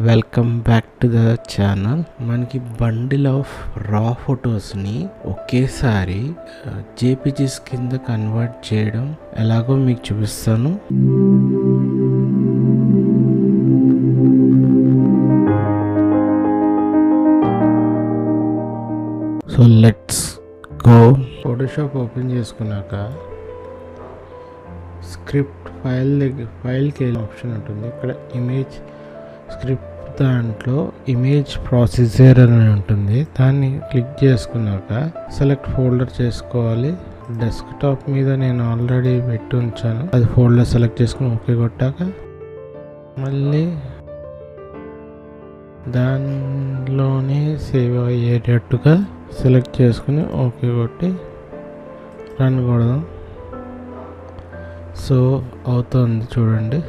Welcome back to the channel. మనకి bundle of రా ఫొటోస్ని ఒకేసారి జేపీజీస్ కింద కన్వర్ట్ చేయడం ఎలాగో మీకు చూపిస్తాను. So let's go. Photoshop open చేసుకున్నాక స్క్రిప్ట్ ఫైల్కి వెళ్ళిన ఆప్షన్ ఉంటుంది. ఇక్కడ ఇమేజ్ స్క్రిప్ట్ దాంట్లో ఇమేజ్ ప్రాసెసర్ అని ఉంటుంది. దాన్ని క్లిక్ చేసుకున్నాక సెలెక్ట్ ఫోల్డర్ చేసుకోవాలి. డెస్క్టాప్ మీద నేను ఆల్రెడీ పెట్టి ఉంచాను. అది ఫోల్డర్ సెలెక్ట్ చేసుకుని ఓకే కొట్టాక మళ్ళీ దానిలోనే సేవ్ అయ్యేటట్టుగా సెలెక్ట్ చేసుకుని ఓకే కొట్టి రన్ కొడదాం. సో అవుతుంది చూడండి.